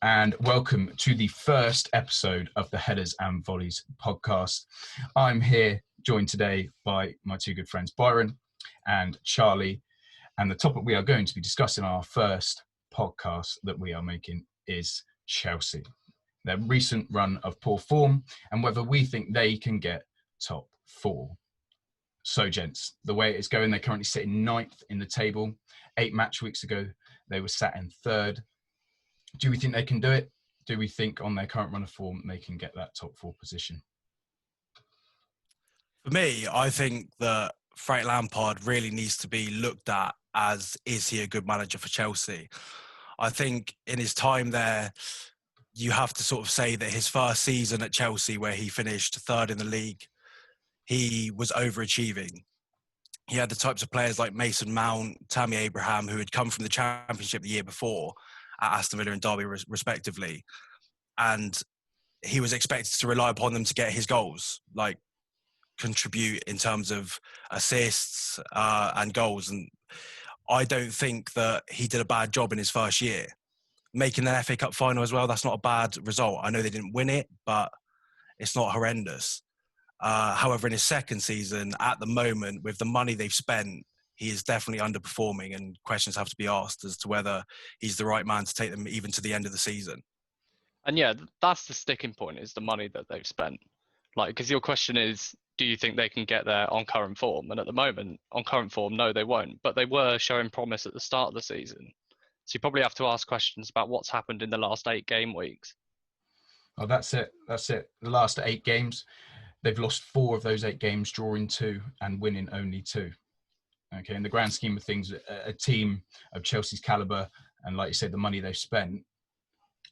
and welcome to the first episode of the Headers and Volleys podcast. I'm here joined today by my two good friends Byron and Charlie, and the topic we are going to be discussing on our first podcast that we are making is Chelsea, their recent run of poor form and whether we think they can get top four. So gents, the way it is going, they're currently sitting ninth in the table. 8 match weeks ago they were sat in third. Do we think they can do it? Do we think on their current run of form they can get that top four position? For me, I think that Frank Lampard really needs to be looked at as, is he a good manager for Chelsea? I think in his time there, you have to sort of say that his first season at Chelsea, where he finished third in the league, he was overachieving. He had the types of players like Mason Mount, Tammy Abraham, who had come from the Championship the year before at Aston Villa and Derby respectively. And he was expected to rely upon them to get his goals, like contribute in terms of assists and goals. And I don't think that he did a bad job in his first year. Making the FA Cup final as well, that's not a bad result. I know they didn't win it, but it's not horrendous. However, in his second season, at the moment, with the money they've spent, he is definitely underperforming, and questions have to be asked as to whether he's the right man to take them even to the end of the season. And yeah, that's the sticking point, is the money that they've spent. Like, because your question is, do you think they can get there on current form? And at the moment, on current form, no, they won't. But they were showing promise at the start of the season. So you probably have to ask questions about what's happened in the last 8 game weeks. Oh, that's it. The last 8 games, they've lost 4 of those 8 games, drawing 2 and winning only 2. Okay, in the grand scheme of things, a team of Chelsea's calibre, and like you said, the money they've spent,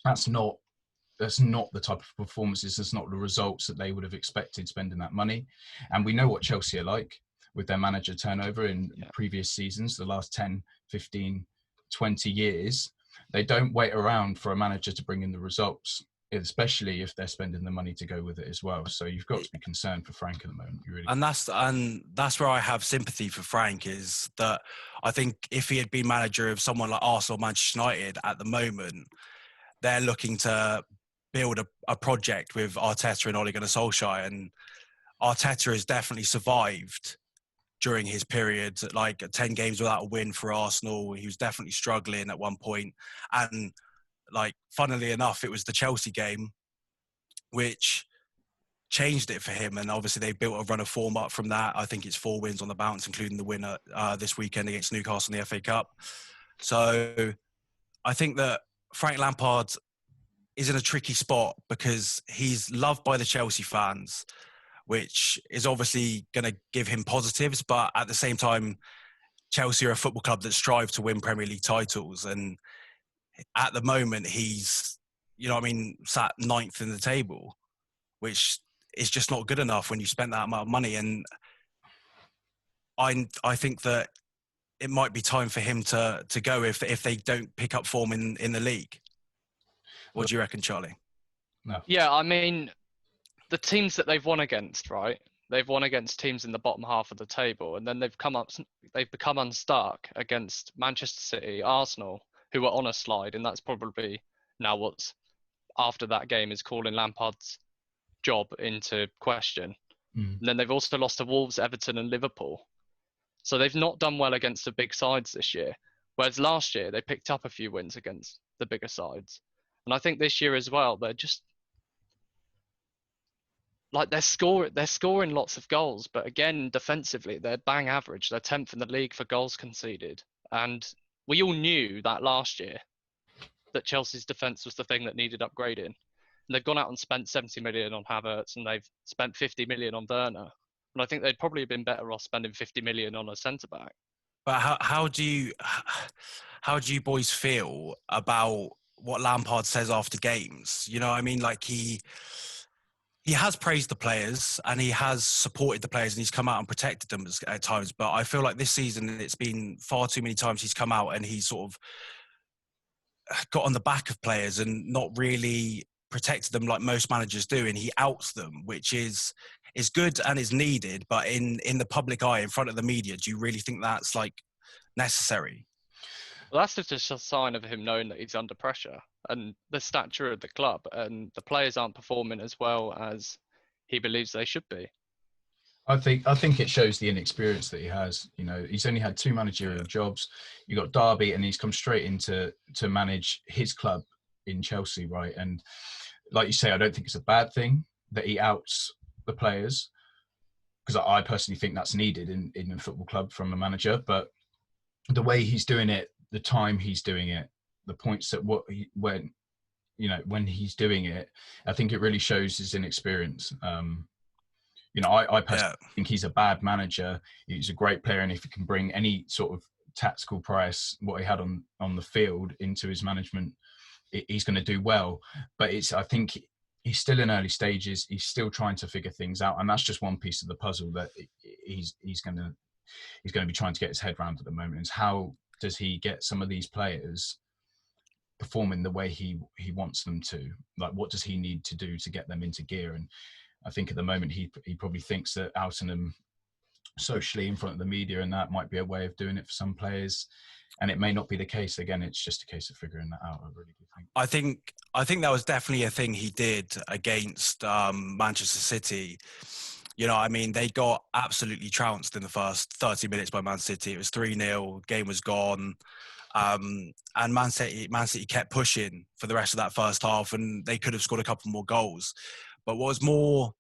that's not the type of performances, that's not the results that they would have expected spending that money. And we know what Chelsea are like with their manager turnover in previous seasons, the last 10, 15, 20 years. They don't wait around for a manager to bring in the results, especially if they're spending the money to go with it as well. So you've got to be concerned for Frank at the moment. And that's where I have sympathy for Frank, is that I think if he had been manager of someone like Arsenal, Manchester United at the moment, they're looking to build a project with Arteta and Ole Gunnar Solskjaer, and Arteta has definitely survived during his period, like 10 games without a win for Arsenal. He was definitely struggling at one point. And like, funnily enough, it was the Chelsea game which changed it for him. And obviously they built a run of form up from that. I think it's 4 wins on the bounce, including the winner this weekend against Newcastle in the FA Cup. So I think that Frank Lampard is in a tricky spot because he's loved by the Chelsea fans, which is obviously going to give him positives. But at the same time, Chelsea are a football club that strive to win Premier League titles. And at the moment, he's, sat 9th in the table, which is just not good enough when you spent that amount of money. And I think that it might be time for him to go if they don't pick up form in the league. What do you reckon, Charlie? No. Yeah, I mean, the teams that they've won against, right? They've won against teams in the bottom half of the table, and then they've become unstuck against Manchester City, Arsenal, who are on a slide, and that's probably now what's after that game is calling Lampard's job into question. And then they've also lost to Wolves, Everton, and Liverpool. So they've not done well against the big sides this year, whereas last year they picked up a few wins against the bigger sides. And I think this year as well, they're just like they're scoring lots of goals, but again, defensively, they're bang average. They're 10th in the league for goals conceded. And we all knew that last year, that Chelsea's defence was the thing that needed upgrading. And they've gone out and spent 70 million on Havertz, and they've spent 50 million on Werner. And I think they'd probably have been better off spending 50 million on a centre-back. But how do you boys feel about what Lampard says after games? You know what I mean? Like he has praised the players and he has supported the players and he's come out and protected them at times. But I feel like this season it's been far too many times he's come out and he's sort of got on the back of players and not really protected them like most managers do. And he outs them, which is good and is needed. But in the public eye, in front of the media, do you really think that's like necessary? Well, that's just a sign of him knowing that he's under pressure and the stature of the club, and the players aren't performing as well as he believes they should be. I think it shows the inexperience that he has. You know, he's only had 2 managerial jobs. You got Derby, and he's come straight into to manage his club in Chelsea, right? And like you say, I don't think it's a bad thing that he outs the players, because I personally think that's needed in a football club from a manager. But the way he's doing it, the time he's doing it, the points that when he's doing it, I think it really shows his inexperience. I personally think he's a bad manager. He's a great player, and if he can bring any sort of tactical price, what he had on the field, into his management, he's going to do well. But I think he's still in early stages. He's still trying to figure things out, and that's just one piece of the puzzle that he's going to be trying to get his head around at the moment. Is how does he get some of these players performing the way he wants them to? Like, what does he need to do to get them into gear? And I think at the moment he probably thinks that outing them socially in front of the media and that might be a way of doing it for some players, and it may not be the case. Again, it's just a case of figuring that out. I really do think. I think that was definitely a thing he did against Manchester City. You know, I mean, they got absolutely trounced in the first 30 minutes by Man City. It was 3-0, game was gone. And Man City kept pushing for the rest of that first half, and they could have scored a couple more goals. But what was more,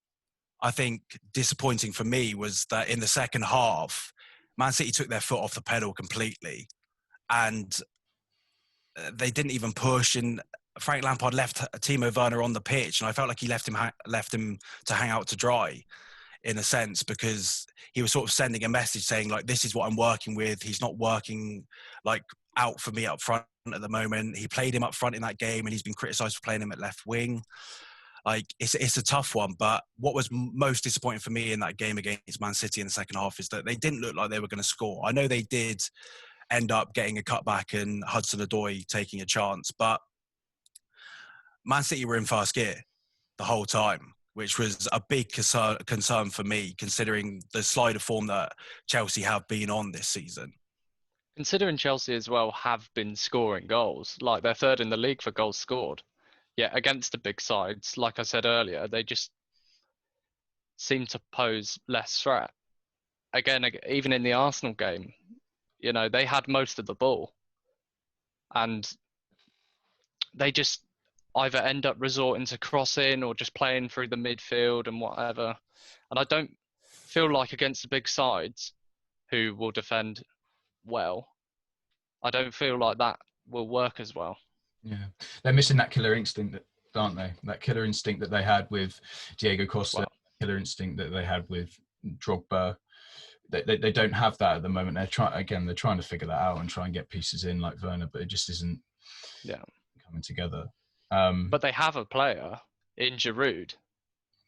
I think, disappointing for me was that in the second half, Man City took their foot off the pedal completely, and they didn't even push. And Frank Lampard left Timo Werner on the pitch, and I felt like he left him to hang out to dry, in a sense, because he was sort of sending a message saying, like, this is what I'm working with. He's not working like out for me up front at the moment. He played him up front in that game, and he's been criticised for playing him at left wing. Like, it's a tough one. But what was most disappointing for me in that game against Man City in the second half is that they didn't look like they were going to score. I know they did end up getting a cutback and Hudson-Odoi taking a chance, but Man City were in first gear the whole time, which was a big concern for me, considering the slide of form that Chelsea have been on this season. Considering Chelsea as well have been scoring goals, like they're third in the league for goals scored. Yeah, against the big sides, like I said earlier, they just seem to pose less threat. Again, even in the Arsenal game, you know, they had most of the ball, and they just either end up resorting to crossing or just playing through the midfield and whatever. And I don't feel like against the big sides who will defend well, I don't feel like that will work as well. Yeah, they're missing that killer instinct, aren't they? That killer instinct that they had with Diego Costa, killer instinct that they had with Drogba. They don't have that at the moment. They're trying to figure that out and try and get pieces in like Werner, but it just isn't coming together. But they have a player in Giroud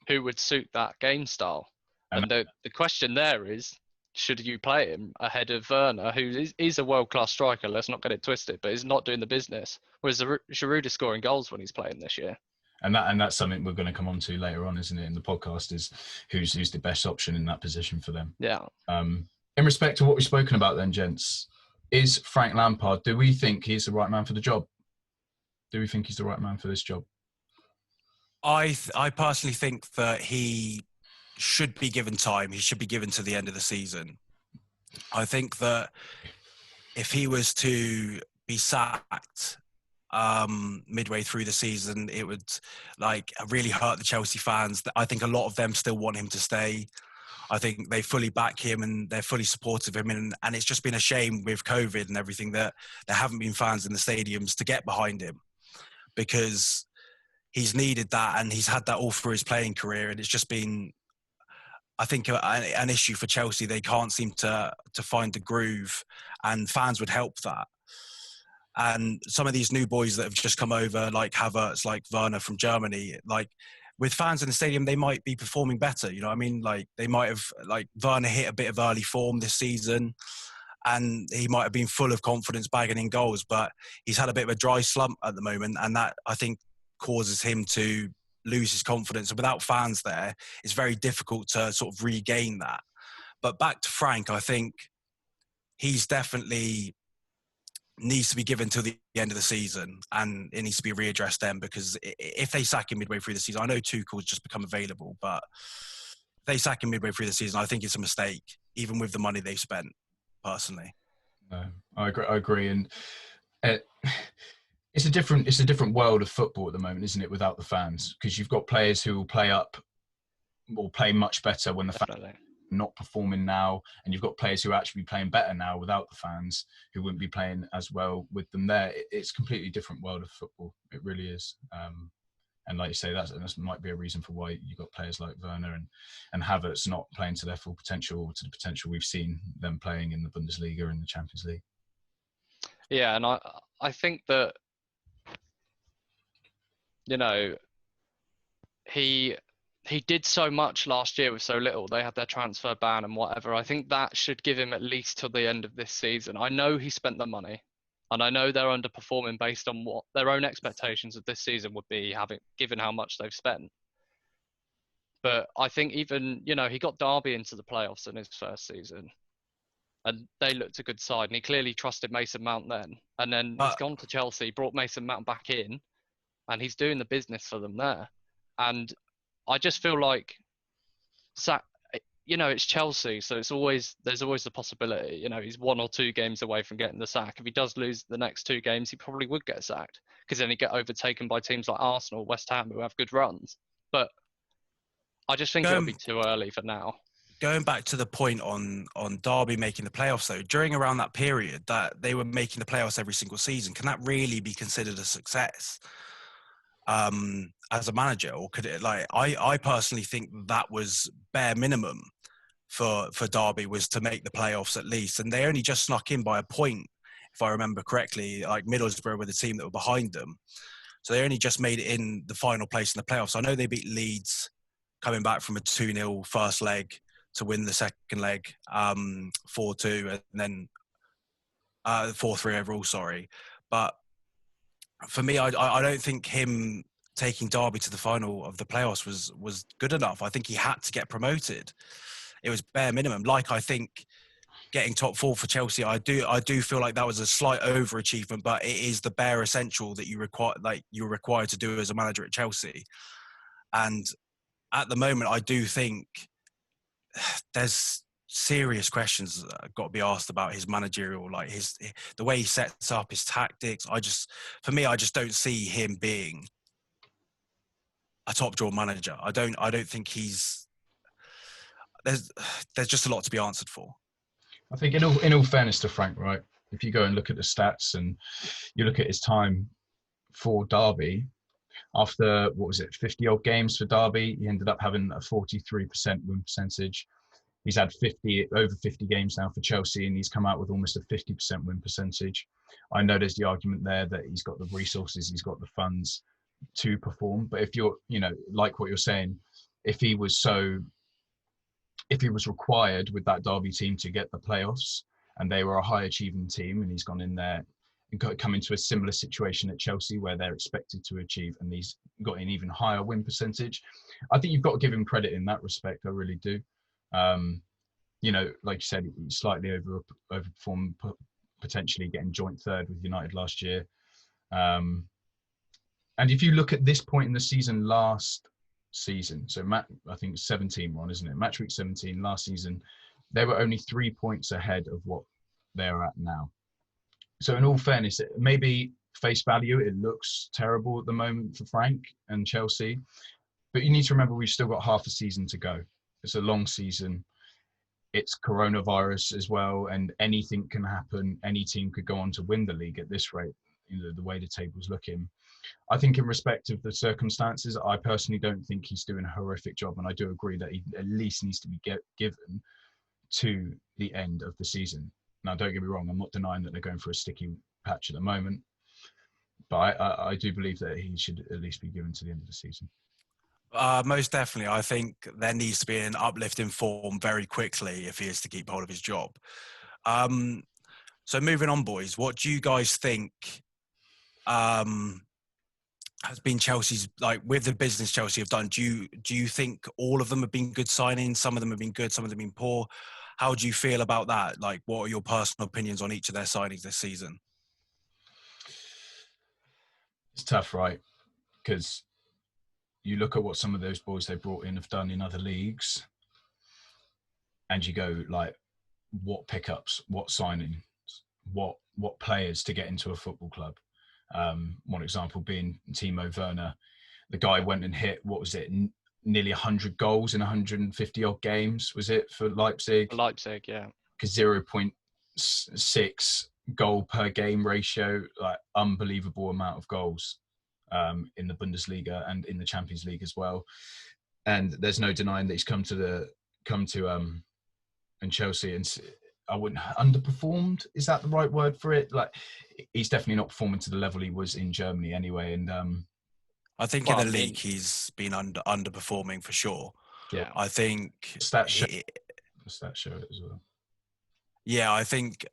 who would suit that game style. And the question there is, should you play him ahead of Werner, who is a world-class striker, let's not get it twisted, but he's not doing the business. Whereas Giroud is scoring goals when he's playing this year. And that's something we're going to come on to later on, isn't it, in the podcast, is who's the best option in that position for them. Yeah. In respect to what we've spoken about then, gents, is Frank Lampard, do we think he's the right man for the job? Do we think he's the right man for this job? I personally think that he should be given time. He should be given to the end of the season. I think that if he was to be sacked midway through the season, it would really hurt the Chelsea fans. I think a lot of them still want him to stay. I think they fully back him and they're fully supportive of him. And it's just been a shame with COVID and everything that there haven't been fans in the stadiums to get behind him, because he's needed that and he's had that all through his playing career. And it's just been, I think, an issue for Chelsea. They can't seem to find the groove, and fans would help that. And some of these new boys that have just come over, like Havertz, like Werner from Germany, like with fans in the stadium, they might be performing better. You know what I mean? Like they might have, like Werner hit a bit of early form this season and he might have been full of confidence bagging in goals, but he's had a bit of a dry slump at the moment. And that, I think, causes him to lose his confidence. And without fans there, it's very difficult to sort of regain that. But back to Frank, I think he's definitely needs to be given till the end of the season, and it needs to be readdressed then, because if they sack him midway through the season, I know Tuchel's just become available, but if they sack him midway through the season, I think it's a mistake, even with the money they've spent, personally. No, I agree. And it's a different world of football at the moment, isn't it, without the fans? Because you've got players who will play up or play much better when the fans are not performing now, and you've got players who are actually playing better now without the fans, who wouldn't be playing as well with them there. It's a completely different world of football. It really is. And like you say, that might be a reason for why you've got players like Werner and Havertz not playing to their full potential, to the potential we've seen them playing in the Bundesliga and the Champions League. Yeah, and I think that, you know, he did so much last year with so little. They had their transfer ban and whatever. I think that should give him at least till the end of this season. I know he spent the money, and I know they're underperforming based on what their own expectations of this season would be, given how much they've spent. But I think even, you know, he got Derby into the playoffs in his first season, and they looked a good side, and he clearly trusted Mason Mount then. And then he's gone to Chelsea, brought Mason Mount back in, and he's doing the business for them there. And I just feel like, you know, it's Chelsea, so there's always the possibility. You know, he's 1 or 2 games away from getting the sack. If he does lose the next 2 games, he probably would get sacked, because then he'd get overtaken by teams like Arsenal, West Ham, who have good runs. But I just think it'll be too early for now. Going back to the point on Derby making the playoffs, though, during around that period that they were making the playoffs every single season, can that really be considered a success as a manager? Or could it, like, I personally think that was bare minimum for Derby, was to make the playoffs at least. And they only just snuck in by a point, if I remember correctly. Like, Middlesbrough were the team that were behind them. So they only just made it in the final place in the playoffs. I know they beat Leeds coming back from a 2-0 first leg to win the second leg, 4-2, and then 4-3 overall, sorry. But for me, I don't think him taking Derby to the final of the playoffs was good enough. I think he had to get promoted. It was bare minimum. Like, I think getting top 4 for Chelsea, I do feel like that was a slight overachievement, but it is the bare essential that you're required to do as a manager at Chelsea. And at the moment, I do think there's serious questions that have got to be asked about his managerial, like the way he sets up his tactics. I just don't see him being a top draw manager. I don't think there's just a lot to be answered for. I think in all fairness to Frank, right, if you go and look at the stats and you look at his time for Derby, after, 50 odd games for Derby, he ended up having a 43% win percentage. He's had over 50 games now for Chelsea, and he's come out with almost a 50% win percentage. I know there's the argument there that he's got the resources, he's got the funds to perform. But if you're, you know, like what you're saying, if he was required with that Derby team to get the playoffs, and they were a high achieving team, and he's gone in there and come into a similar situation at Chelsea where they're expected to achieve, and he's got an even higher win percentage, I think you've got to give him credit in that respect. I really do. You know, like you said, he slightly overperformed, potentially getting joint third with United last year. And if you look at this point in the season last season, so I think 17 one, isn't it? Match week 17 last season, they were only 3 points ahead of what they're at now. So in all fairness, maybe face value, it looks terrible at the moment for Frank and Chelsea, but you need to remember we've still got half a season to go. It's a long season. It's coronavirus as well, and anything can happen. Any team could go on to win the league at this rate, you know, the way the table's looking. I think in respect of the circumstances, I personally don't think he's doing a horrific job, and I do agree that he at least needs to be given to the end of the season. Now, don't get me wrong, I'm not denying that they're going for a sticky patch at the moment, but I do believe that he should at least be given to the end of the season. Most definitely. I think there needs to be an uplift in form very quickly if he is to keep hold of his job. So moving on, boys, what do you guys think has been Chelsea's, like, with the business Chelsea have done? Do you think all of them have been good signings? Some of them have been good, some of them have been poor. How do you feel about that? Like, what are your personal opinions on each of their signings this season? It's tough, right? Because you look at what some of those boys they brought in have done in other leagues, and you go like, what pickups, what signings, what players to get into a football club. One example being Timo Werner. The guy went and hit, what was it, nearly 100 goals in 150 odd games, was it, for Leipzig? Leipzig, yeah. 0.6 goal per game ratio, like unbelievable amount of goals in the Bundesliga and in the Champions League as well. And there's no denying that he's come to in Chelsea, and I wouldn't underperformed. Is that the right word for it? Like, he's definitely not performing to the level he was in Germany anyway. And I think in the league he's been underperforming for sure. Yeah, I think stats show it as well. Yeah, I think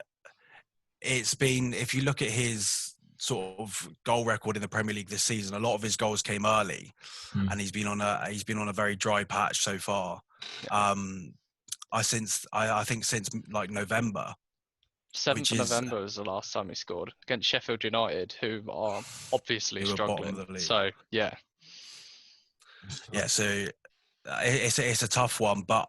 it's been, if you look at his sort of goal record in the Premier League this season, a lot of his goals came early, and he's been on a very dry patch so far. I think since like November. 7th of November was the last time he scored against Sheffield United, who are obviously struggling. So yeah. So it's a tough one, but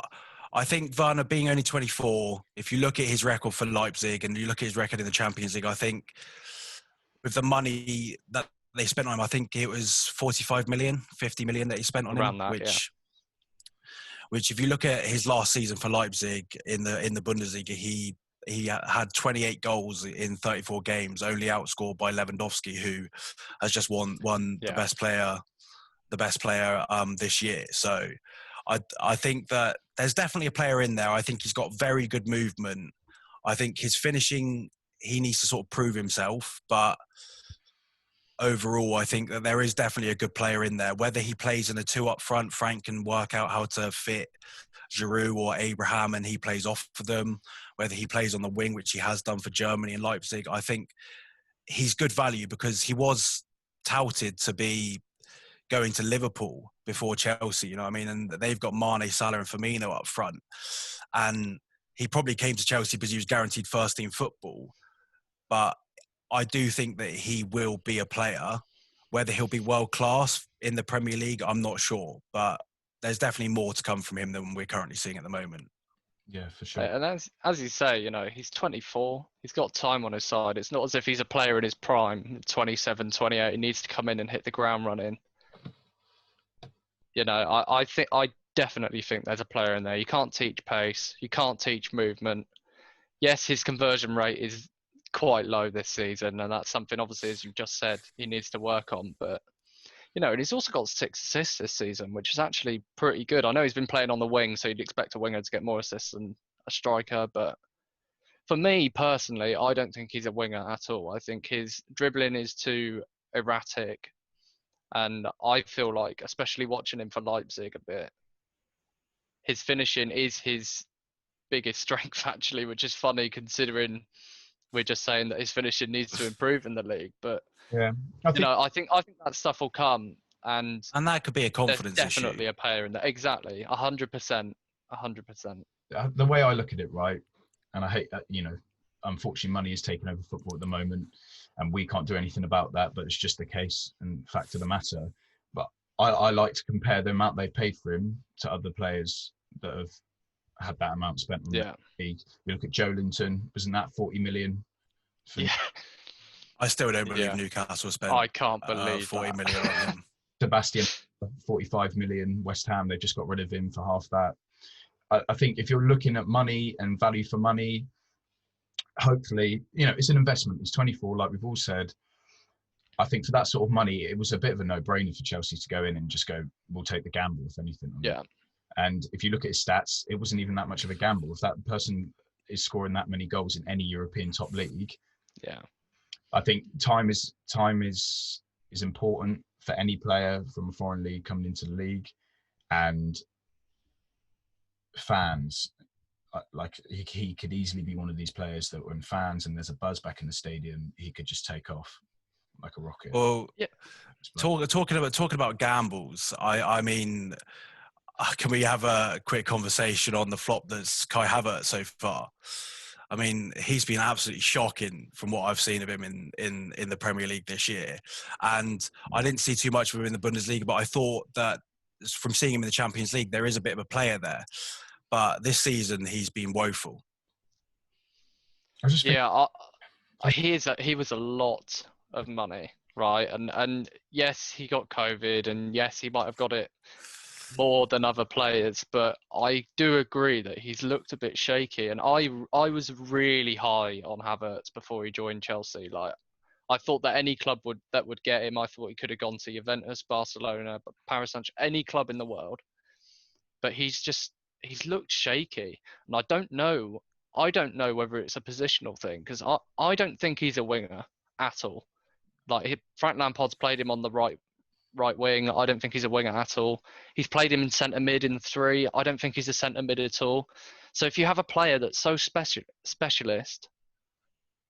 I think Werner being only 24, if you look at his record for Leipzig and you look at his record in the Champions League, I think with the money that they spent on him, I think it was 45 million, 50 million that he spent on him, which if you look at his last season for Leipzig in the Bundesliga, he had 28 goals in 34 games, only outscored by Lewandowski, who has just won the best player this year. So I think that there's definitely a player in there. I think he's got very good movement. I think his finishing, he needs to sort of prove himself, but overall, I think that there is definitely a good player in there. Whether he plays in a two up front, Frank can work out how to fit Giroud or Abraham and he plays off for them. Whether he plays on the wing, which he has done for Germany and Leipzig, I think he's good value because he was touted to be going to Liverpool before Chelsea, you know what I mean? And they've got Mane, Salah and Firmino up front. And he probably came to Chelsea because he was guaranteed first team football. But I do think that he will be a player. Whether he'll be world class in the Premier League, I'm not sure. But there's definitely more to come from him than we're currently seeing at the moment. Yeah, for sure. And as you say, you know, he's 24. He's got time on his side. It's not as if he's a player in his prime, 27, 28. He needs to come in and hit the ground running. You know, I definitely think there's a player in there. You can't teach pace. You can't teach movement. Yes, his conversion rate is quite low this season, and that's something, obviously, as you've just said, he needs to work on. But, you know, and he's also got 6 assists this season, which is actually pretty good. I know he's been playing on the wing, so you'd expect a winger to get more assists than a striker. But for me, personally, I don't think he's a winger at all. I think his dribbling is too erratic. And I feel like, especially watching him for Leipzig a bit, his finishing is his biggest strength, actually, which is funny considering we're just saying that his finishing needs to improve in the league. But yeah, I think that stuff will come, and that could be a confidence issue. Definitely a player in there. Exactly, 100%. The way I look at it, right, and I hate that, you know, unfortunately, money is taking over football at the moment. And we can't do anything about that, but it's just the case and fact of the matter. But I like to compare the amount they paid for him to other players that have had that amount spent on the league. You look at Joe Linton, wasn't that 40 million? I still don't believe Newcastle spent. I can't believe 40 million on him. Sebastian, 45 million. West Ham, they just got rid of him for half that. I think if you're looking at money and value for money, hopefully, you know, it's an investment. He's 24, like we've all said. I think for that sort of money, it was a bit of a no-brainer for Chelsea to go in and just go, we'll take the gamble, if anything. Yeah. And if you look at his stats, it wasn't even that much of a gamble. If that person is scoring that many goals in any European top league, I think time is important for any player from a foreign league coming into the league, and fans. Like he could easily be one of these players that when fans and there's a buzz back in the stadium, he could just take off like a rocket. Well, talking about gambles, I mean, can we have a quick conversation on the flop that's Kai Havertz so far? I mean, he's been absolutely shocking from what I've seen of him in the Premier League this year. And I didn't see too much of him in the Bundesliga, but I thought that from seeing him in the Champions League, there is a bit of a player there. But this season, he's been woeful. I just think, Yeah, he was a lot of money, right? And yes, he got COVID, and yes, he might have got it more than other players, but I do agree that he's looked a bit shaky. And I was really high on Havertz before he joined Chelsea. Like, I thought that any club would get him. I thought he could have gone to Juventus, Barcelona, but Paris Saint-Germain, any club in the world. But he's looked shaky, and I don't know whether it's a positional thing, because I don't think he's a winger at all. Like, Frank Lampard's played him on the right wing. I don't think he's a winger at all. He's played him in centre mid in 3. I don't think he's a centre mid at all. So if you have a player that's so specialist,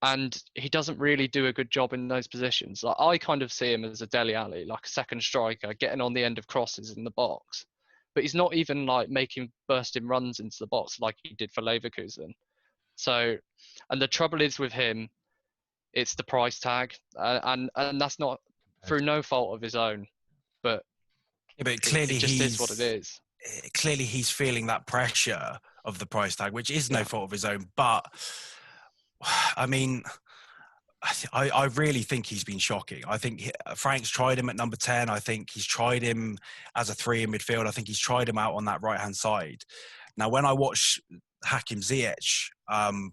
and he doesn't really do a good job in those positions, like, I kind of see him as a Dele Alli, like a second striker, getting on the end of crosses in the box. But he's not even like making bursting runs into the box like he did for Leverkusen. So, and the trouble is with him, it's the price tag, and that's not through no fault of his own, but Yeah, but clearly it just is what it is. Clearly he's feeling that pressure of the price tag, which is no fault of his own. But I mean, I really think he's been shocking. I think Frank's tried him at number 10. I think he's tried him as a 3 in midfield. I think he's tried him out on that right-hand side. Now, when I watch Hakim Ziyech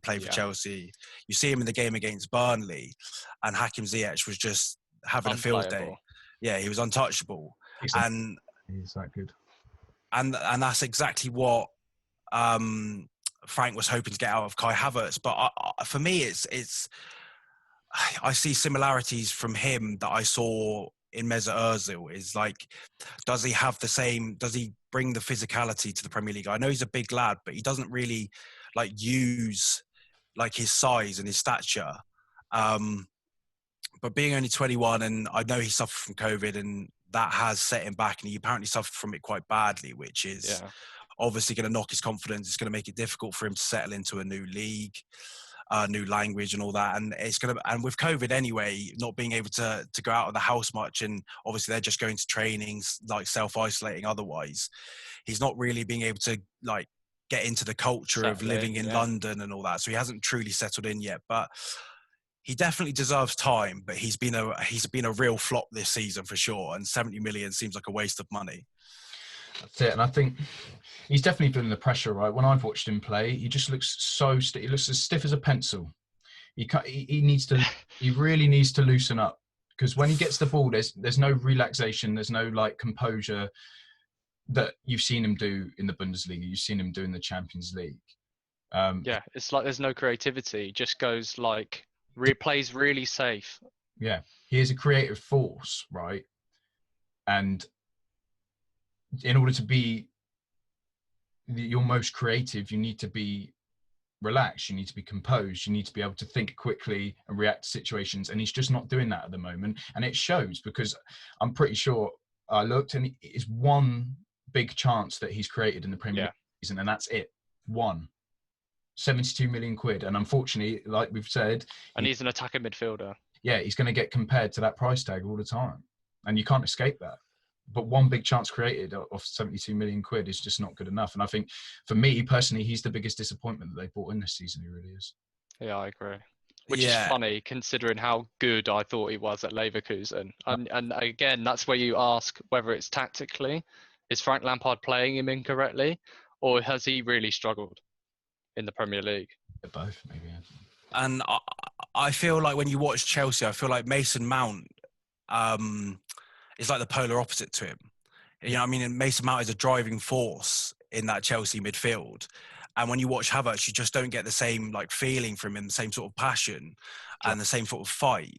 play for Chelsea, you see him in the game against Burnley, and Hakim Ziyech was just having a field day. Yeah, he was untouchable. He's that good. And that's exactly what Frank was hoping to get out of Kai Havertz. But for me, I see similarities from him that I saw in Mesut Ozil. Is like, does he bring the physicality to the Premier League? I know he's a big lad, but he doesn't really like use like his size and his stature. But being only 21, and I know he suffered from COVID, and that has set him back, and he apparently suffered from it quite badly, which is obviously going to knock his confidence. It's going to make it difficult for him to settle into a new league, new language and all that. And and with COVID anyway, not being able to go out of the house much, and obviously they're just going to trainings, like self-isolating otherwise, he's not really being able to like get into the culture of living in London and all that. So he hasn't truly settled in yet, but he definitely deserves time. But he's been a real flop this season for sure, and 70 million seems like a waste of money. That's it. And I think he's definitely feeling the pressure, right? When I've watched him play, he just looks so he looks as stiff as a pencil. He really needs to loosen up, because when he gets the ball, there's no relaxation, there's no like composure that you've seen him do in the Bundesliga, you've seen him do in the Champions League. It's like there's no creativity. He just goes like plays really safe. Yeah, he is a creative force, right? And in order to be your most creative, you need to be relaxed, you need to be composed, you need to be able to think quickly and react to situations, and he's just not doing that at the moment. And it shows, because I'm pretty sure I looked, and it's one big chance that he's created in the Premier League season, and that's it. 72 million quid. And unfortunately, like we've said, and he's an attacking midfielder. Yeah, he's going to get compared to that price tag all the time, and you can't escape that. But one big chance created of 72 million quid is just not good enough. And I think, for me personally, he's the biggest disappointment that they brought in this season. He really is. Yeah, I agree. Which is funny, considering how good I thought he was at Leverkusen. And again, that's where you ask whether it's tactically. Is Frank Lampard playing him incorrectly, or has he really struggled in the Premier League? Both, maybe. And I feel like when you watch Chelsea, I feel like Mason Mount is like the polar opposite to him. You know, I mean, Mason Mount is a driving force in that Chelsea midfield. And when you watch Havertz, you just don't get the same like feeling from him, the same sort of passion and the same sort of fight,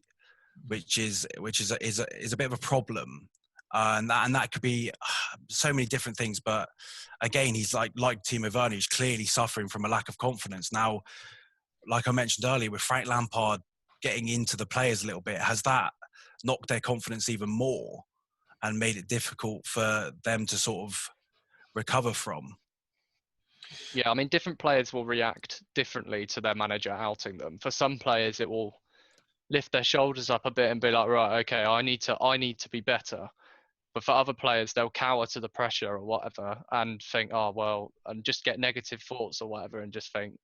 which is a bit of a problem. And that could be so many different things. But again, he's like Timo Werner, he's clearly suffering from a lack of confidence. Now, like I mentioned earlier, with Frank Lampard getting into the players a little bit, has that knocked their confidence even more and made it difficult for them to sort of recover from? Yeah, I mean, different players will react differently to their manager outing them. For some players, it will lift their shoulders up a bit and be like, right, okay, I need to be better. But for other players, they'll cower to the pressure or whatever and think, oh well, and just get negative thoughts or whatever, and just think,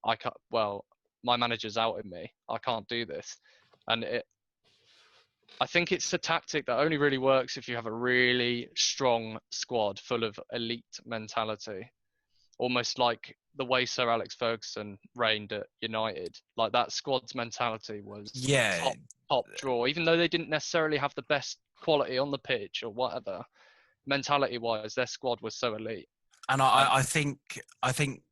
I can't. Well, my manager's outed me. I can't do this, and I think it's a tactic that only really works if you have a really strong squad full of elite mentality, almost like the way Sir Alex Ferguson reigned at United. Like that squad's mentality was Yeah, top draw, even though they didn't necessarily have the best quality on the pitch or whatever. Mentality wise, their squad was so elite. and And I think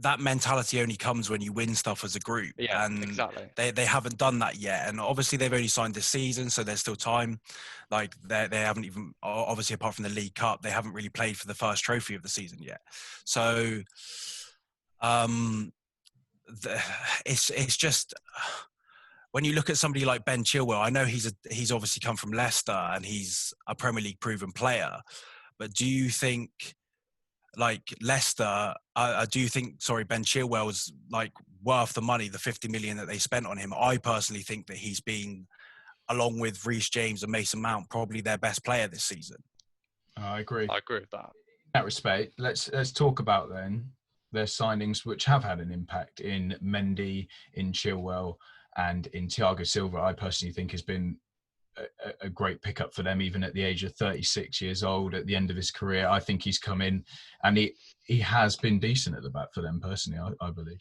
that mentality only comes when you win stuff as a group, yeah, and exactly. they haven't done that yet. And obviously they've only signed this season, so there's still time. Like they haven't even, obviously apart from the League Cup, they haven't really played for the first trophy of the season yet. So it's just, when you look at somebody like Ben Chilwell, I know he's obviously come from Leicester and he's a Premier League proven player, but do you think, like Leicester, do you think, Ben Chilwell's like worth the money, the 50 million that they spent on him? I personally think that he's been, along with Reece James and Mason Mount, probably their best player this season. I agree. I agree with that. In that respect, let's talk about then their signings which have had an impact in Mendy, in Chilwell, and in Thiago Silva. I personally think has been a great pickup for them, even at the age of 36 years old. At the end of his career, I think he's come in and he has been decent at the back for them personally, I believe.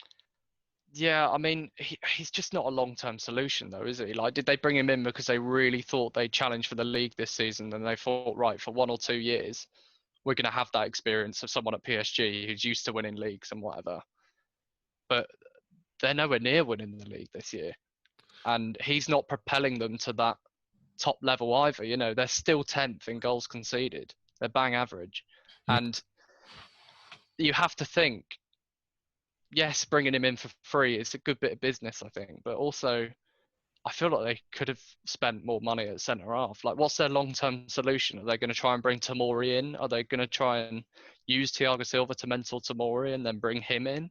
Yeah, I mean, he's just not a long-term solution, though, is he? Like, did they bring him in because they really thought they'd challenge for the league this season, and they thought, right, for 1 or 2 years, we're going to have that experience of someone at PSG who's used to winning leagues and whatever. But they're nowhere near winning the league this year, and he's not propelling them to that top level either. You know, they're still 10th in goals conceded. They're bang average, and you have to think, yes, bringing him in for free is a good bit of business, I think, but also I feel like they could have spent more money at centre half. Like, what's their long-term solution? Are they going to try and bring Tomori in? Are they going to try and use Thiago Silva to mentor Tomori and then bring him in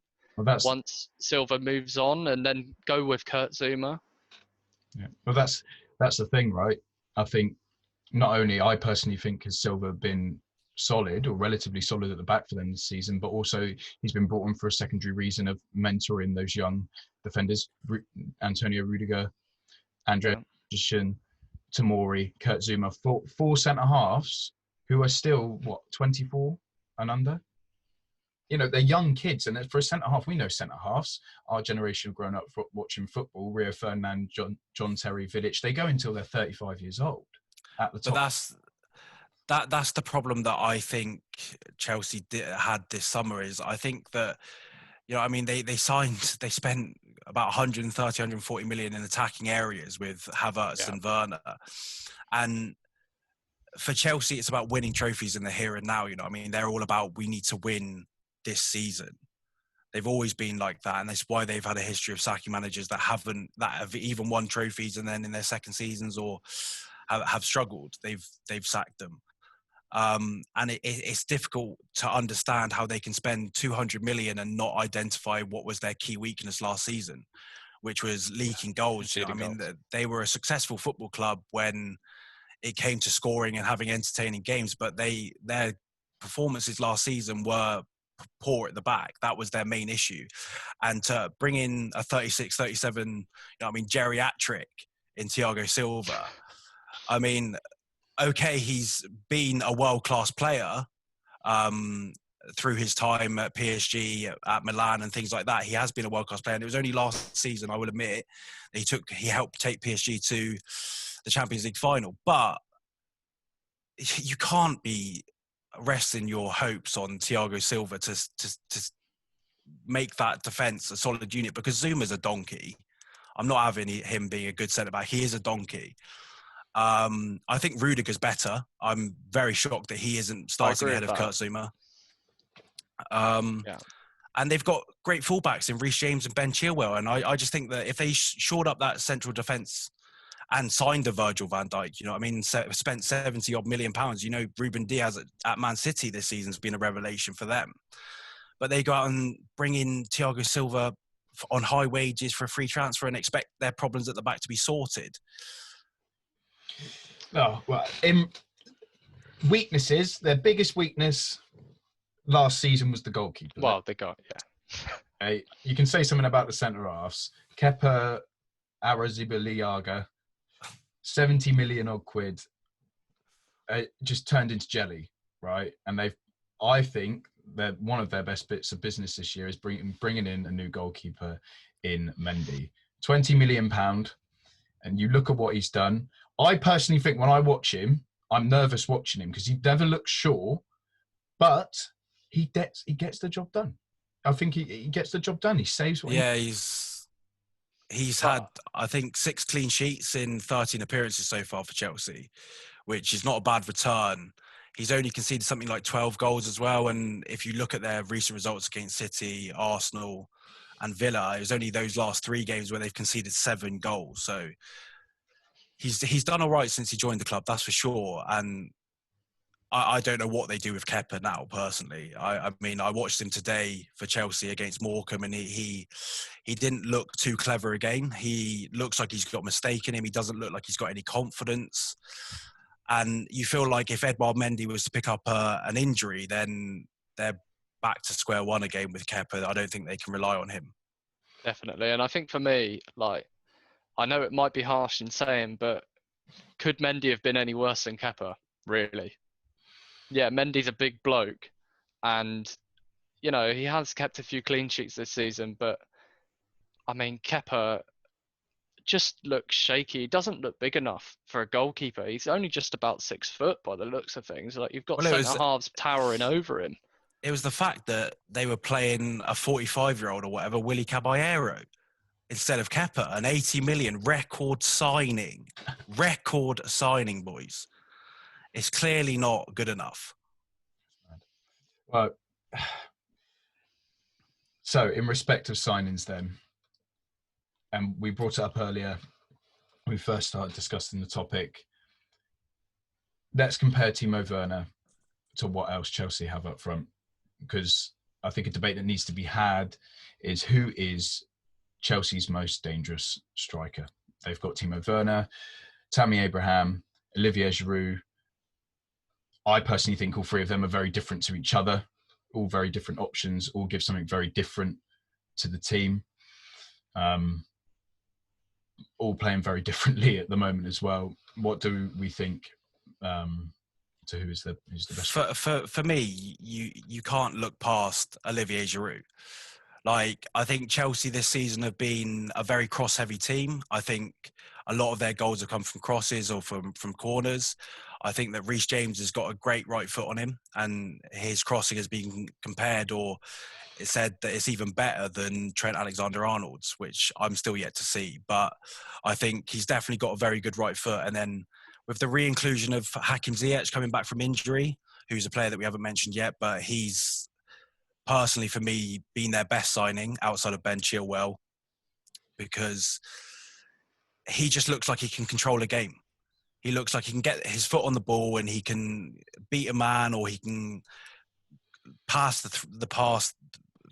once Silva moves on, and then go with Kurt Zouma? Yeah, well, that's the thing, right? I think not only I personally think has Silva been solid or relatively solid at the back for them this season, but also he's been brought on for a secondary reason of mentoring those young defenders, Antonio Rudiger, Andre Christian, Tomori, Kurt Zouma, four centre halves who are still 24 and under. You know, they're young kids, and for a centre half, we know centre halves. Our generation have grown up watching football. Rio Ferdinand, John Terry, Vidic. They go until they're 35 years old at the top. But that's the problem that I think Chelsea had this summer. Is I think that, you know, I mean, they spent about 130, 140 million in attacking areas with Havertz and Werner. And for Chelsea, it's about winning trophies in the here and now. You know, I mean, they're all about, we need to win this season. They've always been like that, and that's why they've had a history of sacking managers that have even won trophies and then in their second seasons or have struggled. They've sacked them. And it's difficult to understand how they can spend 200 million and not identify what was their key weakness last season, which was leaking goals. I mean, they were a successful football club when it came to scoring and having entertaining games, but their performances last season were poor at the back. That was their main issue. And to bring in a 36, 37, you know, I mean, geriatric in Thiago Silva, I mean, okay, he's been a world-class player through his time at PSG, at Milan and things like that. He has been a world-class player. And it was only last season, I will admit, he helped take PSG to the Champions League final. But you can't be resting your hopes on Thiago Silva to make that defence a solid unit, because Zuma's a donkey. I'm not having him being a good centre-back. He is a donkey. I think Rudiger's better. I'm very shocked that he isn't starting ahead of Kurt Zouma. And they've got great fullbacks in Reece James and Ben Chilwell. And I just think that if they shored up that central defence and signed a Virgil van Dijk, you know what I mean, spent 70 odd million pounds, you know, Ruben Diaz at Man City this season has been a revelation for them. but they go out and bring in Thiago Silva on high wages for a free transfer and expect their problems at the back to be sorted. Oh, well, weaknesses, their biggest weakness last season was the goalkeeper. Well, they got, you can say something about the centre halves. Kepa Arrizabalaga, 70 million odd quid, just turned into jelly, right? And I think that one of their best bits of business this year is bringing in a new goalkeeper in Mendy. £20 million, and you look at what he's done. I personally think when I watch him, I'm nervous watching him because he never looks sure, but he gets the job done. I think he gets the job done. He saves what he's had, I think, 6 clean sheets in 13 appearances so far for Chelsea, which is not a bad return. He's only conceded something like 12 goals as well. And if you look at their recent results against City, Arsenal and Villa, it was only those last 3 games where they've conceded 7 goals. So he's done all right since he joined the club, that's for sure. And I don't know what they do with Kepa now, personally. I mean, I watched him today for Chelsea against Morecambe, and he didn't look too clever again. He looks like he's got a mistake in him. He doesn't look like he's got any confidence. And you feel like if Edouard Mendy was to pick up an injury, then they're back to square one again with Kepa. I don't think they can rely on him. Definitely. And I think for me, like, I know it might be harsh in saying, but could Mendy have been any worse than Kepa, really? Yeah, Mendy's a big bloke, and he has kept a few clean sheets this season, but I mean, Kepa just looks shaky. He doesn't look big enough for a goalkeeper. He's only just about 6 foot by the looks of things. Like, you've got centre halves towering over him. It was the fact that they were playing a 45-year-old or whatever, Willy Caballero, instead of Kepa, an 80 million record signing, boys. It's clearly not good enough. Well, so in respect of signings then, and we brought it up earlier when we first started discussing the topic, let's compare Timo Werner to what else Chelsea have up front, because I think a debate that needs to be had is who is Chelsea's most dangerous striker. They've got Timo Werner, Tammy Abraham, Olivier Giroud. I personally think all 3 of them are very different to each other, all very different options, all give something very different to the team. All playing very differently at the moment as well. What do we think to who's the best? For me, you can't look past Olivier Giroud. Like, I think Chelsea this season have been a very cross-heavy team. I think a lot of their goals have come from crosses or from corners. I think that Reece James has got a great right foot on him, and his crossing has been compared, or it said that it's even better than Trent Alexander-Arnold's, which I'm still yet to see. But I think he's definitely got a very good right foot. And then with the re-inclusion of Hakim Ziyech coming back from injury, who's a player that we haven't mentioned yet, but he's personally, for me, been their best signing outside of Ben Chilwell, because he just looks like he can control a game. He looks like he can get his foot on the ball and he can beat a man, or he can pass the pass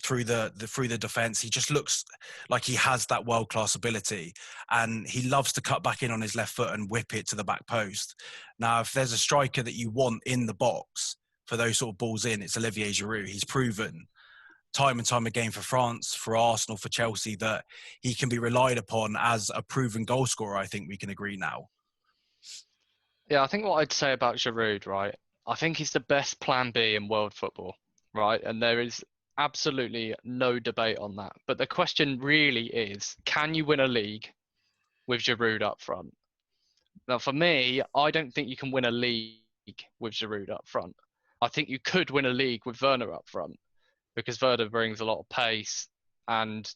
through the defense. He just looks like he has that world-class ability, and he loves to cut back in on his left foot and whip it to the back post. Now, if there's a striker that you want in the box for those sort of balls in, it's Olivier Giroud. He's proven time and time again for France, for Arsenal, for Chelsea, that he can be relied upon as a proven goal scorer. I think we can agree now. Yeah, I think what I'd say about Giroud, right, I think he's the best plan B in world football, right? And there is absolutely no debate on that. But the question really is, can you win a league with Giroud up front? Now, for me, I don't think you can win a league with Giroud up front. I think you could win a league with Werner up front, because Werner brings a lot of pace, and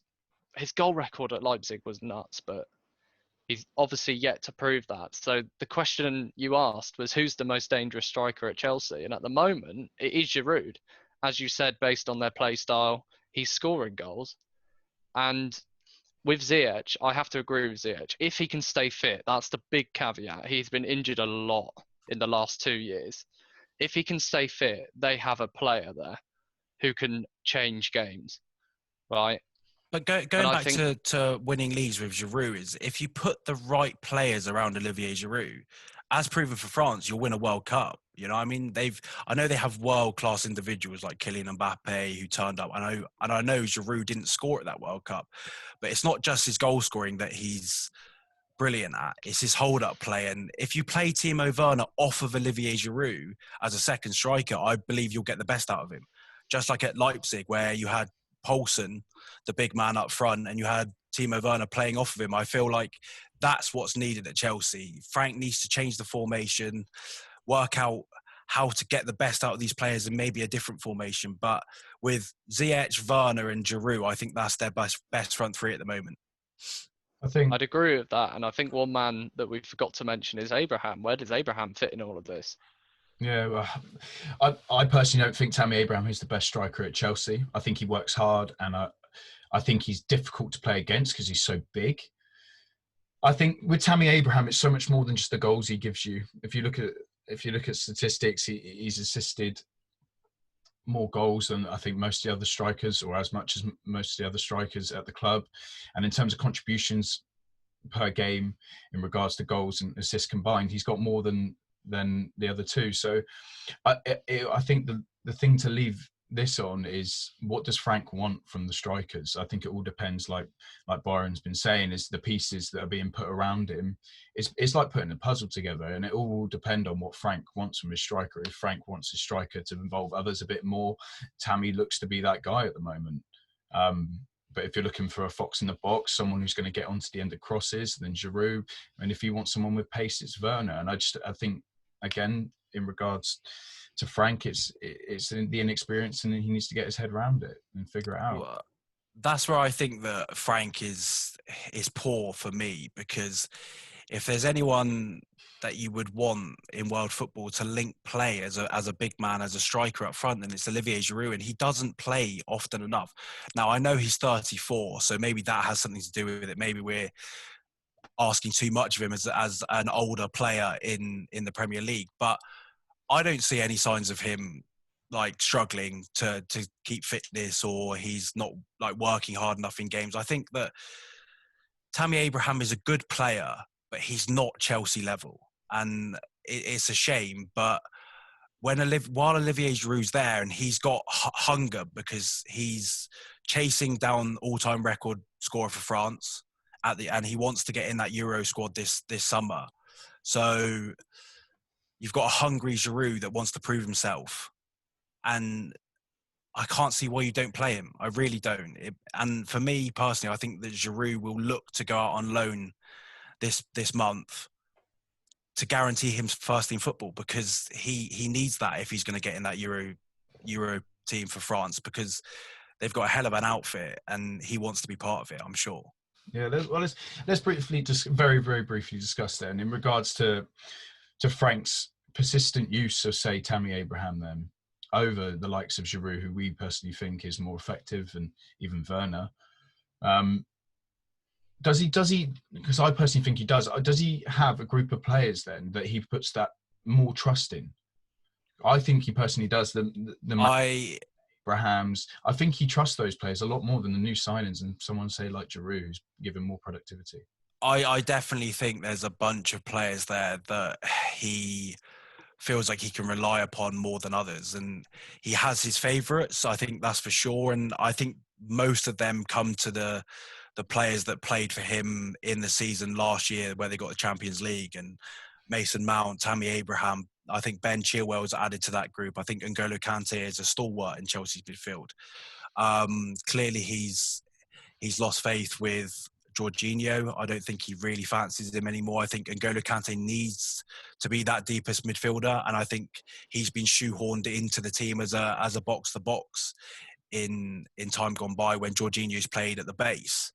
his goal record at Leipzig was nuts, but he's obviously yet to prove that. So the question you asked was, who's the most dangerous striker at Chelsea? And at the moment, it is Giroud. As you said, based on their play style, he's scoring goals. And with Ziyech, I have to agree with Ziyech. If he can stay fit, that's the big caveat. He's been injured a lot in the last 2 years. If he can stay fit, they have a player there. who can change games, right? But And going I back think to winning leagues with Giroud is if you put the right players around Olivier Giroud, as proven for France, you'll win a World Cup. You know, I mean, I know they have world class individuals like Kylian Mbappe who turned up. I know Giroud didn't score at that World Cup, but it's not just his goal scoring that he's brilliant at. It's his hold up play. And if you play Timo Werner off of Olivier Giroud as a second striker, I believe you'll get the best out of him. Just like at Leipzig, where you had Poulsen, the big man up front, and you had Timo Werner playing off of him. I feel like that's what's needed at Chelsea. Frank needs to change the formation, work out how to get the best out of these players in maybe a different formation. But with Ziyech, Werner, and Giroud, I think that's their best front three at the moment. I think I'd agree with that. And I think one man that we forgot to mention is Abraham. Where does Abraham fit in all of this? Yeah, well, I personally don't think Tammy Abraham is the best striker at Chelsea. I think he works hard, and I think he's difficult to play against because he's so big. I think with Tammy Abraham, it's so much more than just the goals he gives you. If you look at statistics, he's assisted more goals than I think most of the other strikers, or as much as most of the other strikers at the club. And in terms of contributions per game, in regards to goals and assists combined, he's got more than the other two. So I think the thing to leave this on is, what does Frank want from the strikers? I think it all depends, like Byron's been saying, is the pieces that are being put around him. It's like putting a puzzle together, and it all will depend on what Frank wants from his striker. If Frank wants his striker to involve others a bit more, Tammy looks to be that guy at the moment. But if you're looking for a fox in the box, someone who's going to get onto the end of crosses, then Giroud. And if you want someone with pace, it's Werner. And I think, again, in regards to Frank, it's the inexperience, and he needs to get his head around it and figure it out. Well, that's where I think that Frank is poor for me, because if there's anyone that you would want in world football to link play as a big man, as a striker up front, then it's Olivier Giroud, and he doesn't play often enough. Now, I know he's 34, so maybe that has something to do with it. Maybe we're asking too much of him as an older player in the Premier League, but I don't see any signs of him like struggling to keep fitness, or he's not like working hard enough in games. I think that Tammy Abraham is a good player, but he's not Chelsea level, and it's a shame. But while Olivier Giroud's there, and he's got hunger because he's chasing down all-time record scorer for France and he wants to get in that Euro squad this summer. So you've got a hungry Giroud that wants to prove himself, and I can't see why you don't play him. I really don't. And for me personally, I think that Giroud will look to go out on loan this month to guarantee him first team football, because he needs that if he's going to get in that Euro team for France, because they've got a hell of an outfit and he wants to be part of it, I'm sure. Yeah, let's briefly, just very, very briefly discuss then in regards to Frank's persistent use of, say, Tammy Abraham then over the likes of Giroud, who we personally think is more effective, and even Werner. Does he, because I personally think he does he have a group of players then that he puts that more trust in? I think he personally does. Abrahams, I think he trusts those players a lot more than the new signings and someone, say, like Giroud, who's given more productivity. I definitely think there's a bunch of players there that he feels like he can rely upon more than others, and he has his favourites, I think that's for sure. And I think most of them come to the players that played for him in the season last year where they got the Champions League, and Mason Mount, Tammy Abraham. I think Ben Chilwell was added to that group. I think N'Golo Kante is a stalwart in Chelsea's midfield. Clearly he's lost faith with Jorginho. I don't think he really fancies him anymore. I think N'Golo Kante needs to be that deepest midfielder, and I think he's been shoehorned into the team as a box to box in time gone by when Jorginho's played at the base.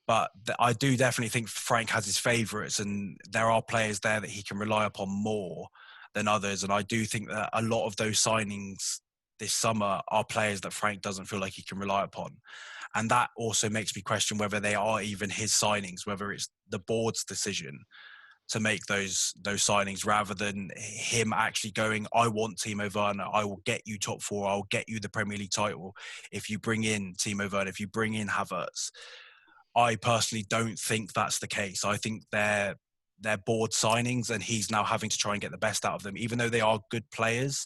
But I do definitely think Frank has his favourites, and there are players there that he can rely upon more than others. And I do think that a lot of those signings this summer are players that Frank doesn't feel like he can rely upon. And that also makes me question whether they are even his signings, whether it's the board's decision to make those signings rather than him actually going, I want Timo Werner, I will get you top four, I'll get you the Premier League title if you bring in Timo Werner, if you bring in Havertz. I personally don't think that's the case. I think they're board signings, and he's now having to try and get the best out of them. Even though they are good players,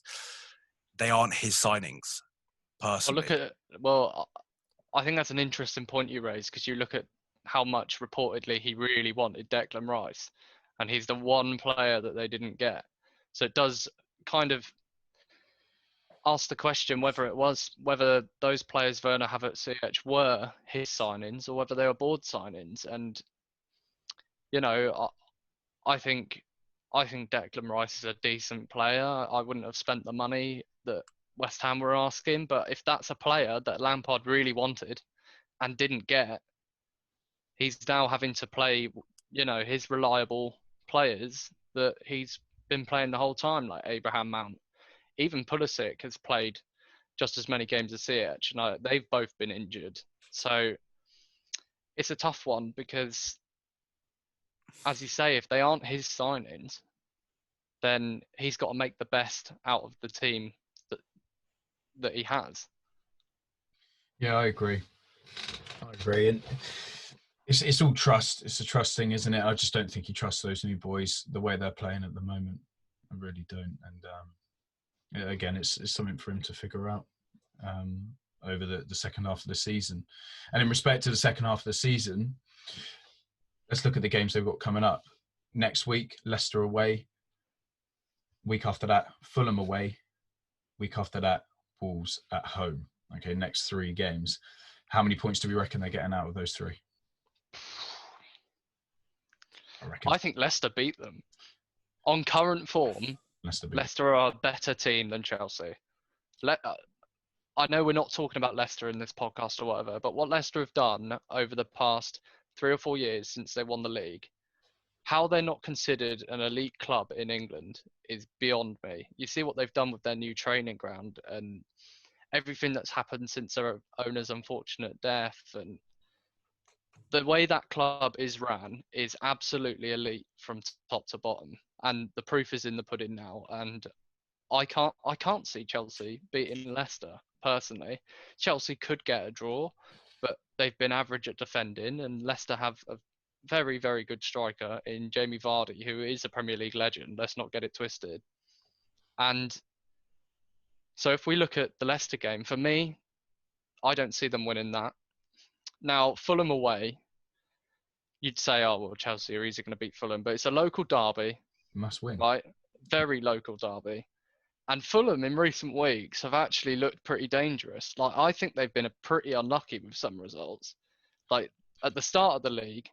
they aren't his signings, personally. I think that's an interesting point you raised, because you look at how much reportedly he really wanted Declan Rice, and he's the one player that they didn't get. So it does kind of ask the question whether those players, Werner, Havertz, Ziyech, were his signings or whether they were board signings. And I think Declan Rice is a decent player. I wouldn't have spent the money that West Ham were asking, but if that's a player that Lampard really wanted and didn't get, he's now having to play, his reliable players that he's been playing the whole time, like Abraham Mount. Even Pulisic has played just as many games as Ziyech, and they've both been injured. So it's a tough one because, as you say, if they aren't his signings, then he's got to make the best out of the team that he has. Yeah, I agree. And it's all trust. It's a trust thing, isn't it? I just don't think he trusts those new boys the way they're playing at the moment. I really don't. And again, it's something for him to figure out over the second half of the season. And in respect to the second half of the season, let's look at the games they've got coming up. Next week, Leicester away. Week after that, Fulham away. Week after that, Wolves at home. Okay, next 3 games. How many points do we reckon they're getting out of those 3? I think Leicester beat them. On current form, Leicester are a better team than Chelsea. I know we're not talking about Leicester in this podcast or whatever, but what Leicester have done over the past 3 or 4 years since they won the league, how they're not considered an elite club in England is beyond me. You see what they've done with their new training ground and everything that's happened since their owner's unfortunate death, and the way that club is ran is absolutely elite from top to bottom, and the proof is in the pudding now. And I can't see Chelsea beating Leicester personally. Chelsea could get a draw, but they've been average at defending, and Leicester have a very, very good striker in Jamie Vardy, who is a Premier League legend. Let's not get it twisted. And so if we look at the Leicester game, for me, I don't see them winning that. Now, Fulham away, you'd say, oh, well, Chelsea are easily going to beat Fulham, but it's a local derby. Must win. Right? Very local derby. And Fulham in recent weeks have actually looked pretty dangerous. Like, I think they've been pretty unlucky with some results. Like, at the start of the league,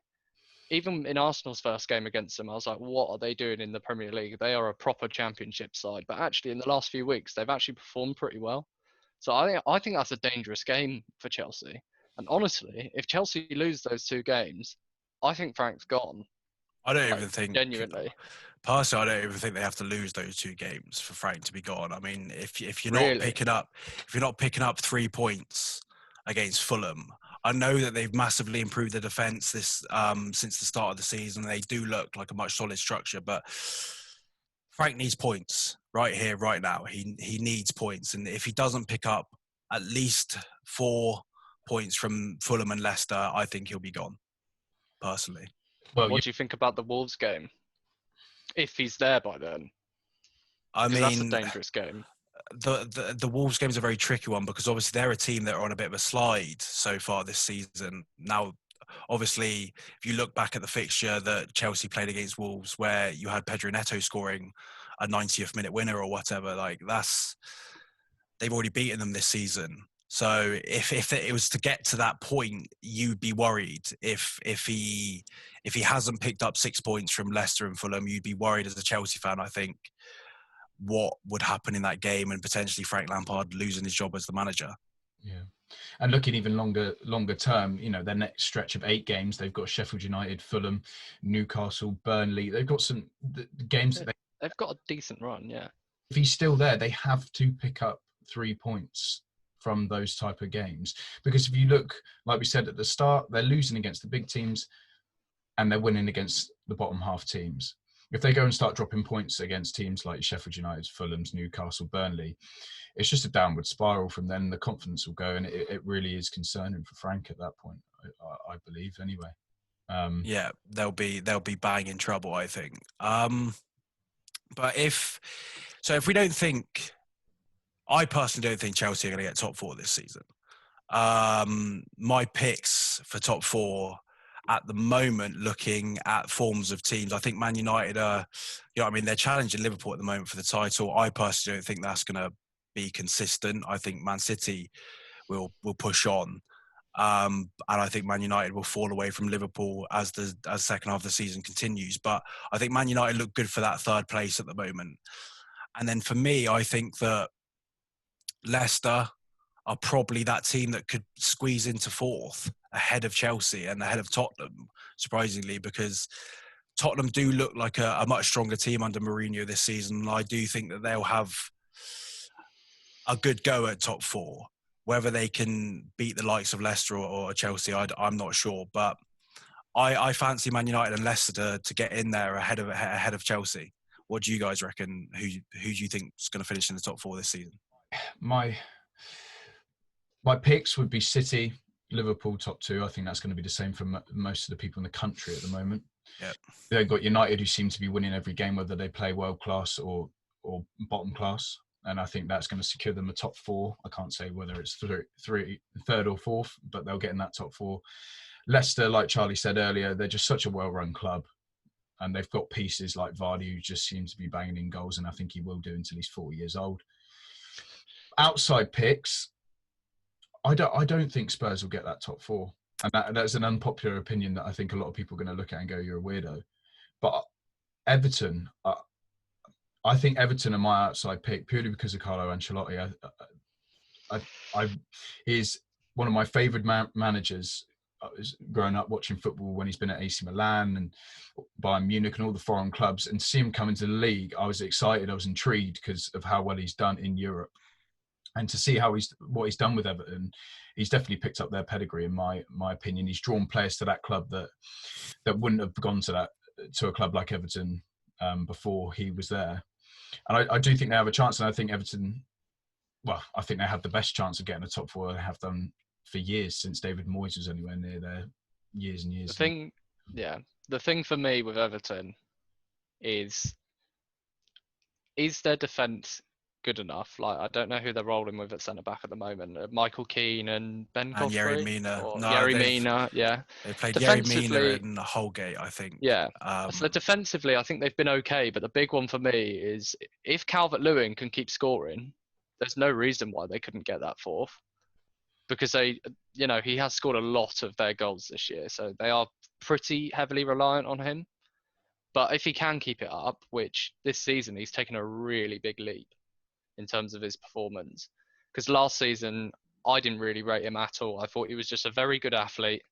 even in Arsenal's first game against them, I was like, what are they doing in the Premier League? They are a proper championship side. But actually, in the last few weeks, they've actually performed pretty well. So I think that's a dangerous game for Chelsea. And honestly, if Chelsea lose those 2 games, I think Frank's gone. I don't even think, genuinely. Personally, I don't even think they have to lose those 2 games for Frank to be gone. I mean, if you're Really? not picking up 3 points against Fulham, I know that they've massively improved their defence this since the start of the season. They do look like a much solid structure, but Frank needs points right here, right now. He needs points, and if he doesn't pick up at least 4 points from Fulham and Leicester, I think he'll be gone. Personally, well, what do you think about the Wolves game? If he's there by then, I mean, that's a dangerous game. The Wolves game is a very tricky one because obviously they're a team that are on a bit of a slide so far this season. Now, obviously, if you look back at the fixture that Chelsea played against Wolves, where you had Pedro Neto scoring a 90th minute winner or whatever, like they've already beaten them this season. So if it was to get to that point, you'd be worried. If he hasn't picked up 6 points from Leicester and Fulham, you'd be worried as a Chelsea fan, I think, what would happen in that game and potentially Frank Lampard losing his job as the manager. Yeah. And looking even longer term, their next stretch of 8 games, they've got Sheffield United, Fulham, Newcastle, Burnley. They've got some games that they've got a decent run, yeah. If he's still there, they have to pick up 3 points from those type of games. Because if you look, like we said at the start, they're losing against the big teams. and they're winning against the bottom half teams. If they go and start dropping points against teams like Sheffield United, Fulham's, Newcastle, Burnley, it's just a downward spiral from then. The confidence will go, and it really is concerning for Frank at that point, I believe, anyway. Yeah, they'll be banging trouble, I think. But if we don't think, I personally don't think Chelsea are going to get top four this season. My picks for top four at the moment, looking at forms of teams, I think Man United are, they're challenging Liverpool at the moment for the title. I personally don't think that's going to be consistent. I think Man City will push on. And I think Man United will fall away from Liverpool as the second half of the season continues. But I think Man United look good for that third place at the moment. And then for me, I think that Leicester are probably that team that could squeeze into fourth ahead of Chelsea and ahead of Tottenham, surprisingly, because Tottenham do look like a much stronger team under Mourinho this season. And I do think that they'll have a good go at top four. Whether they can beat the likes of Leicester or Chelsea, I'm not sure. But I fancy Man United and Leicester to get in there ahead of Chelsea. What do you guys reckon? Who do you think is going to finish in the top four this season? My picks would be City, Liverpool top two. I think that's going to be the same for most of the people in the country at the moment. Yeah. They've got United, who seem to be winning every game, whether they play world class or bottom class. And I think that's going to secure them a top four. I can't say whether it's third or fourth, but they'll get in that top four. Leicester, like Charlie said earlier, they're just such a well-run club. And they've got pieces like Vardy, who just seems to be banging in goals. And I think he will do until he's 40 years old. Outside picks, I don't think Spurs will get that top four. And that's an unpopular opinion that I think a lot of people are going to look at and go, you're a weirdo. But Everton, I think Everton are my outside pick purely because of Carlo Ancelotti. He's one of my favourite managers. I was growing up watching football when he's been at AC Milan and Bayern Munich and all the foreign clubs. And to see him come into the league, I was excited. I was intrigued because of how well he's done in Europe. And to see what he's done with Everton, he's definitely picked up their pedigree. In my opinion, he's drawn players to that club that wouldn't have gone to a club like Everton before he was there. And I do think they have a chance. And I think Everton, I think they have the best chance of getting a top four. They have done for years since David Moyes was anywhere near there, years and years. The thing for me with Everton is their defence good enough? Like, I don't know who they're rolling with at centre back at the moment. Michael Keane and Ben Godfrey. Yerry Mina. Yerry Mina, yeah. They played Yerry Mina and Holgate, I think. Yeah. So defensively, I think they've been okay. But the big one for me is if Calvert-Lewin can keep scoring, there's no reason why they couldn't get that fourth. Because he has scored a lot of their goals this year. So they are pretty heavily reliant on him. But if he can keep it up, which this season he's taken a really big leap in terms of his performance. Because last season, I didn't really rate him at all. I thought he was just a very good athlete,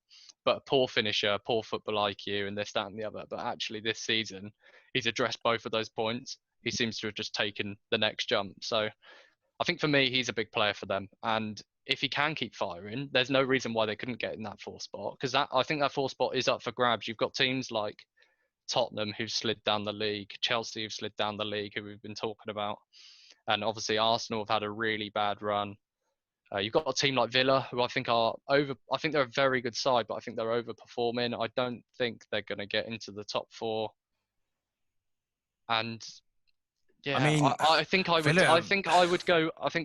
but a poor finisher, poor football IQ, and this, that, and the other. But actually, this season, he's addressed both of those points. He seems to have just taken the next jump. So I think for me, he's a big player for them. And if he can keep firing, there's no reason why they couldn't get in that fourth spot. Because I think that fourth spot is up for grabs. You've got teams like Tottenham, who've slid down the league, Chelsea, who've slid down the league, who we've been talking about. And obviously Arsenal have had a really bad run. You've got a team like Villa, who I think I think they're a very good side, but I think they're overperforming. I don't think they're going to get into the top four. And yeah, I think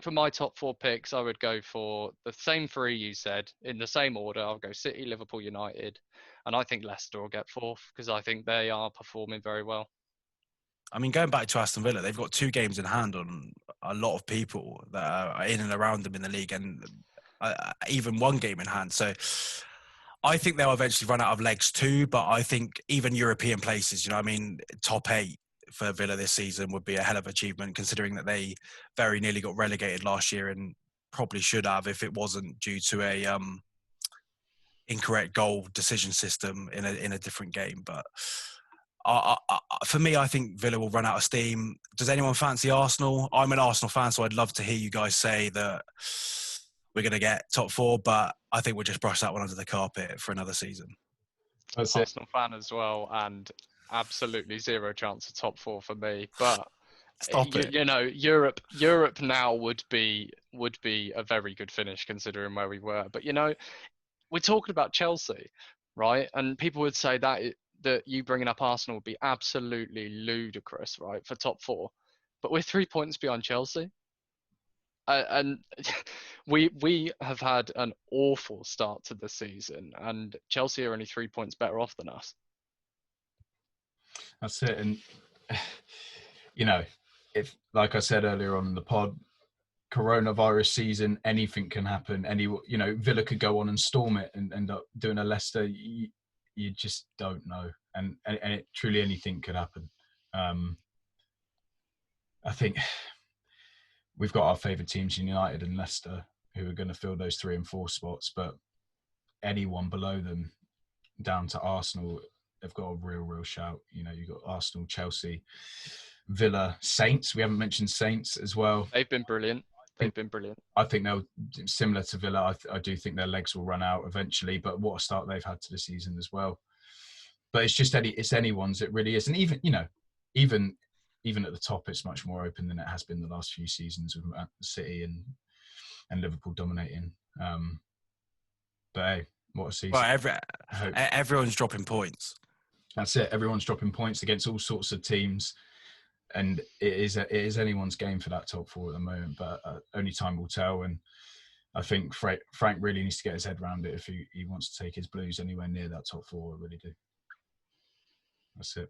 for my top four picks, I would go for the same three you said in the same order. I'll go City, Liverpool, United, and I think Leicester will get fourth because I think they are performing very well. I mean, going back to Aston Villa, they've got 2 games in hand on a lot of people that are in and around them in the league, and even 1 game in hand. So I think they'll eventually run out of legs too, but I think even European places, top 8 for Villa this season would be a hell of an achievement, considering that they very nearly got relegated last year and probably should have if it wasn't due to a incorrect goal decision system in a different game. But for me, I think Villa will run out of steam. Does anyone fancy Arsenal? I'm an Arsenal fan, so I'd love to hear you guys say that we're going to get top 4, but I think we'll just brush that one under the carpet for another season. That's it. Arsenal fan as well, and absolutely zero chance of top four for me. But Stop it. you know, Europe now would be a very good finish considering where we were. But you know, we're talking about Chelsea, right? And people would say that you bringing up Arsenal would be absolutely ludicrous, right, for top four. But we're 3 points behind Chelsea. And we have had an awful start to the season, and Chelsea are only 3 points better off than us. That's it. And, you know, if, like I said earlier on in the pod, coronavirus season, anything can happen. Villa could go on and storm it and end up doing a Leicester. You just don't know. And it truly anything could happen. I think we've got our favourite teams, United and Leicester, who are going to fill those 3 and 4 spots. But anyone below them, down to Arsenal, they've got a real shout. You know, you've got Arsenal, Chelsea, Villa, Saints. We haven't mentioned Saints as well. They've been brilliant. I think they'll, similar to Villa, I do think their legs will run out eventually. But what a start they've had to the season as well. But it's just it's anyone's. It really is. And even at the top, it's much more open than it has been the last few seasons with City and Liverpool dominating. But hey, what a season! Well, everyone's dropping points. That's it. Everyone's dropping points against all sorts of teams, and it is anyone's game for that top four at the moment. But only time will tell. And I think Frank really needs to get his head around it if he wants to take his Blues anywhere near that top four. I really do. That's it.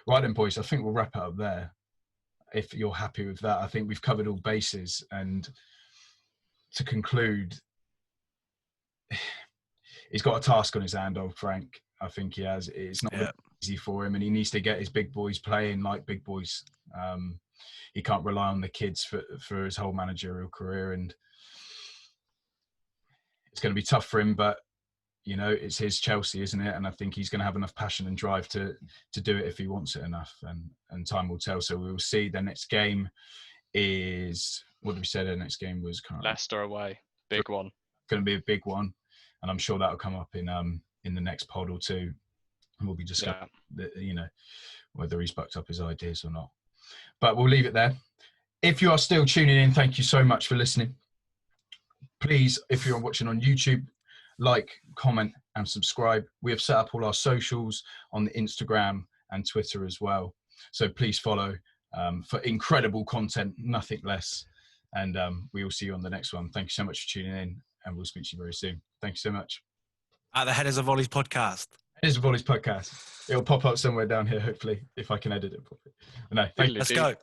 Right then, boys, I think we'll wrap it up there. If you're happy with that, I think we've covered all bases. And to conclude, he's got a task on his hand, old Frank. I think he has. It's not easy for him, and he needs to get his big boys playing like big boys. He can't rely on the kids for his whole managerial career, and it's going to be tough for him, but you know, it's his Chelsea, isn't it? And I think he's going to have enough passion and drive to do it if he wants it enough. And time will tell. So we'll see. The next game is, what did we say the next game was? Leicester away. Big one. Going to be a big one. And I'm sure that'll come up in the next pod or two. And we'll be discussing, whether he's bucked up his ideas or not. But we'll leave it there. If you are still tuning in, thank you so much for listening. Please, if you're watching on YouTube, like, comment and subscribe. We have set up all our socials on the Instagram and Twitter as well. So please follow for incredible content, nothing less. And we will see you on the next one. Thank you so much for tuning in, and we'll speak to you very soon. Thank you so much. At the Headers of Volleys podcast. Headers of Volleys podcast. It'll pop up somewhere down here, hopefully, if I can edit it properly. No, thank you. Let's go.